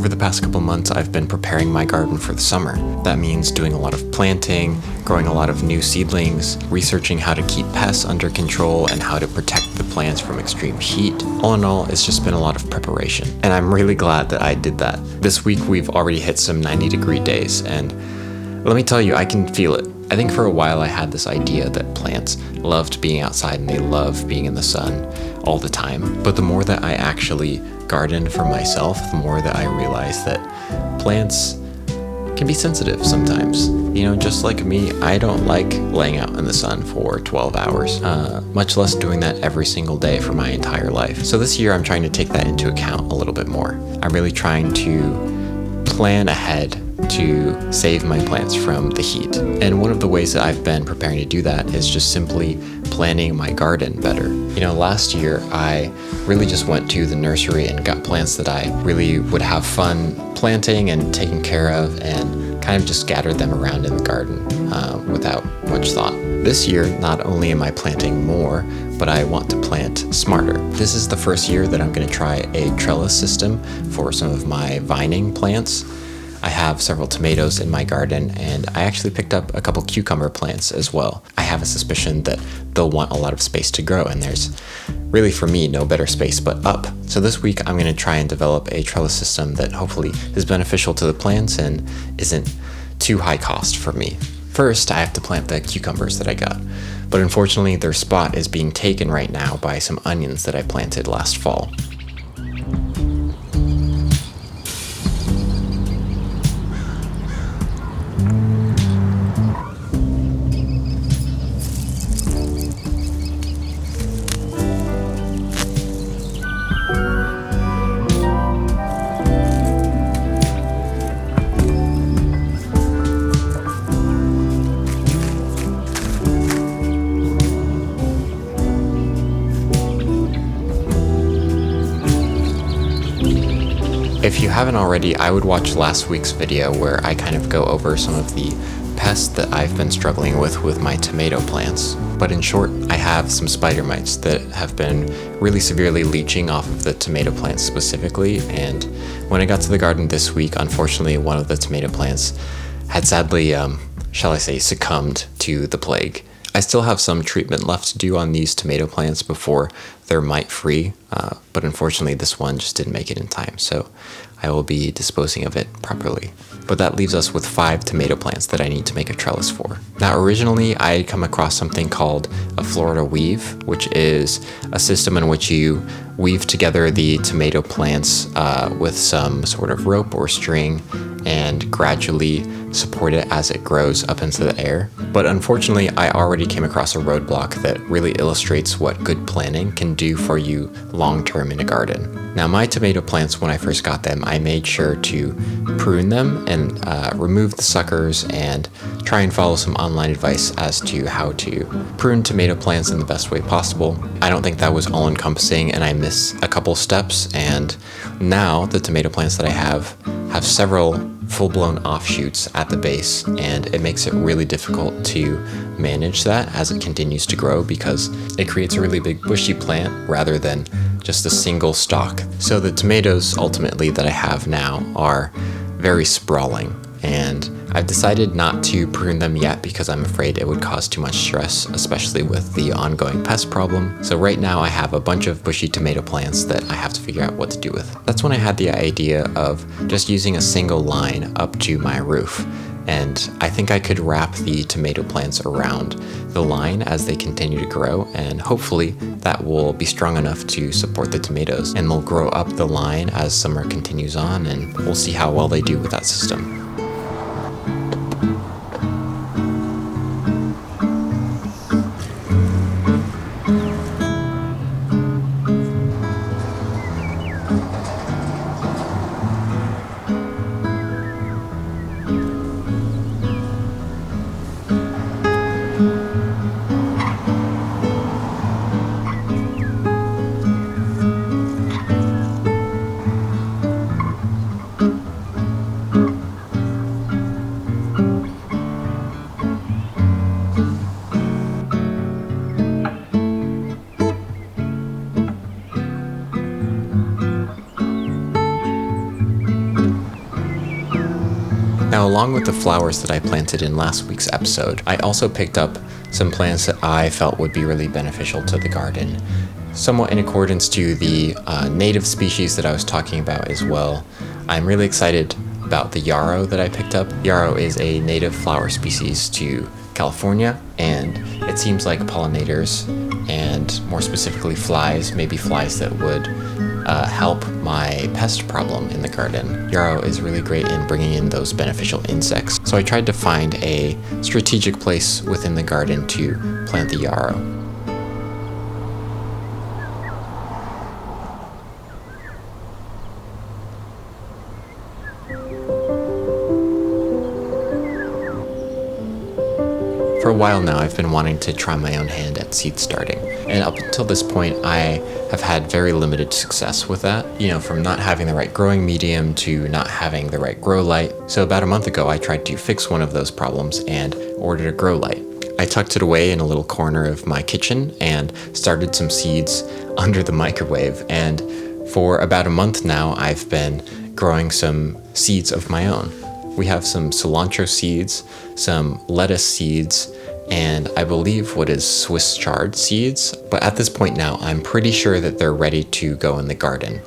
Over the past couple months, I've been preparing my garden for the summer. That means doing a lot of planting, growing a lot of new seedlings, researching how to keep pests under control, and how to protect the plants from extreme heat. All in all, it's just been a lot of preparation, and I'm really glad that I did that. This week, we've already hit some 90-degree days, and let me tell you, I can feel it. I think for a while I had this idea that plants loved being outside and they love being in the sun all the time. But the more that I actually gardened for myself, the more that I realized that plants can be sensitive sometimes. You know, just like me, I don't like laying out in the sun for 12 hours, much less doing that every single day for my entire life. So this year I'm trying to take that into account a little bit more. I'm really trying to plan ahead to save my plants from the heat. And one of the ways that I've been preparing to do that is just simply planning my garden better. You know, last year I really just went to the nursery and got plants that I really would have fun planting and taking care of, and kind of just scattered them around in the garden without much thought. This year, not only am I planting more, but I want to plant smarter. This is the first year that I'm going to try a trellis system for some of my vining plants. I have several tomatoes in my garden, and I actually picked up a couple cucumber plants as well. I have a suspicion that they'll want a lot of space to grow, and there's really, for me, no better space but up. So this week I'm going to try and develop a trellis system that hopefully is beneficial to the plants and isn't too high cost for me. First, I have to plant the cucumbers that I got, but unfortunately their spot is being taken right now by some onions that I planted last fall. If you haven't already, I would watch last week's video where I kind of go over some of the pests that I've been struggling with my tomato plants. But in short, I have some spider mites that have been really severely leeching off of the tomato plants specifically, and when I got to the garden this week, unfortunately one of the tomato plants had sadly, shall I say, succumbed to the plague. I still have some treatment left to do on these tomato plants before they're mite free, but unfortunately this one just didn't make it in time, so I will be disposing of it properly. But that leaves us with 5 tomato plants that I need to make a trellis for. Now originally I had come across something called a Florida weave, which is a system in which you weave together the tomato plants with some sort of rope or string and gradually support it as it grows up into the air. But unfortunately, I already came across a roadblock that really illustrates what good planning can do for you long-term in a garden. Now, my tomato plants, when I first got them, I made sure to prune them and remove the suckers and try and follow some online advice as to how to prune tomato plants in the best way possible. I don't think that was all-encompassing, and I missed a couple steps, and now the tomato plants that I have several full-blown offshoots at the base, and it makes it really difficult to manage that as it continues to grow because it creates a really big bushy plant rather than just a single stalk. So the tomatoes ultimately that I have now are very sprawling, and I've decided not to prune them yet because I'm afraid it would cause too much stress, especially with the ongoing pest problem. So right now I have a bunch of bushy tomato plants that I have to figure out what to do with. That's when I had the idea of just using a single line up to my roof. And I think I could wrap the tomato plants around the line as they continue to grow, and hopefully that will be strong enough to support the tomatoes, and they'll grow up the line as summer continues on, and we'll see how well they do with that system. Now, along with the flowers that I planted in last week's episode, I also picked up some plants that I felt would be really beneficial to the garden, somewhat in accordance to the native species that I was talking about as well. I'm really excited about the yarrow that I picked up. Yarrow is a native flower species to California, and it seems like pollinators, and more specifically flies, maybe flies that would help my pest problem in the garden. Yarrow is really great in bringing in those beneficial insects, so I tried to find a strategic place within the garden to plant the yarrow. For a while now, I've been wanting to try my own hand at seed starting, and up until this point, I have had very limited success with that. From not having the right growing medium to not having the right grow light. So about a month ago, I tried to fix one of those problems and ordered a grow light. I tucked it away in a little corner of my kitchen and started some seeds under the microwave, and for about a month now, I've been growing some seeds of my own. We have some cilantro seeds, some lettuce seeds, and I believe what is Swiss chard seeds. But at this point now, I'm pretty sure that they're ready to go in the garden.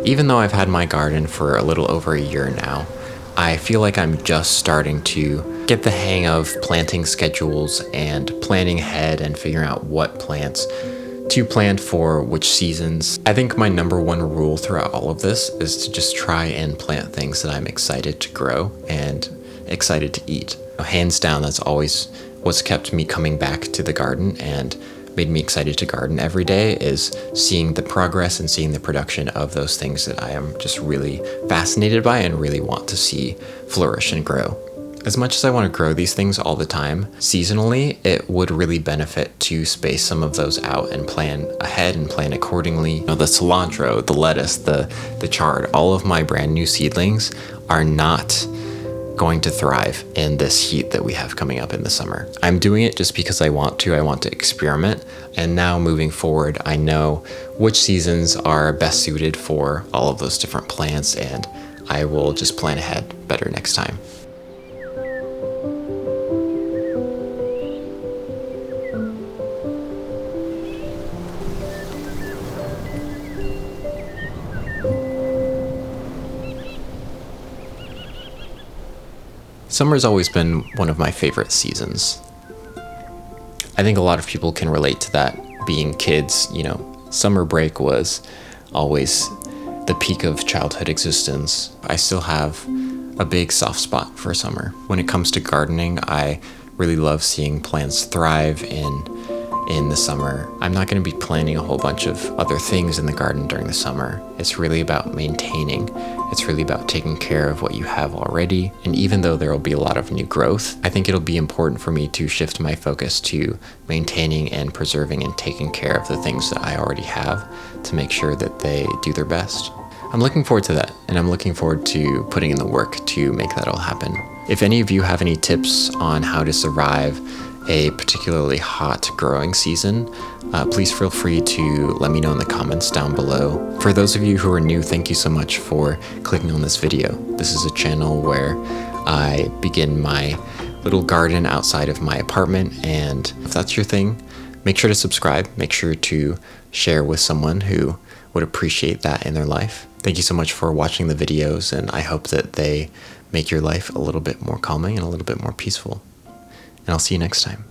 Even though I've had my garden for a little over a year now, I feel like I'm just starting to get the hang of planting schedules and planning ahead and figuring out what plants to plant for which seasons. I think my number one rule throughout all of this is to just try and plant things that I'm excited to grow and excited to eat. Hands down, that's always what's kept me coming back to the garden and made me excited to garden every day, is seeing the progress and seeing the production of those things that I am just really fascinated by and really want to see flourish and grow. As much as I want to grow these things all the time, seasonally, it would really benefit to space some of those out and plan ahead and plan accordingly. The cilantro, the lettuce, the chard, all of my brand new seedlings are not going to thrive in this heat that we have coming up in the summer. I'm doing it just because I want to experiment, and now moving forward, I know which seasons are best suited for all of those different plants, and I will just plan ahead better next time. Summer's always been one of my favorite seasons. I think a lot of people can relate to that. Being kids, summer break was always the peak of childhood existence. I still have a big soft spot for summer. When it comes to gardening, I really love seeing plants thrive in the summer. I'm not going to be planting a whole bunch of other things in the garden during the summer. It's really about maintaining. It's really about taking care of what you have already. And even though there will be a lot of new growth, I think it'll be important for me to shift my focus to maintaining and preserving and taking care of the things that I already have to make sure that they do their best. I'm looking forward to that, and I'm looking forward to putting in the work to make that all happen. If any of you have any tips on how to survive a particularly hot growing season, please feel free to let me know in the comments down below. For those of you who are new, thank you so much for clicking on this video. This is a channel where I begin my little garden outside of my apartment, and if that's your thing, make sure to subscribe. Make sure to share with someone who would appreciate that in their life. Thank you so much for watching the videos, and I hope that they make your life a little bit more calming and a little bit more peaceful. And I'll see you next time.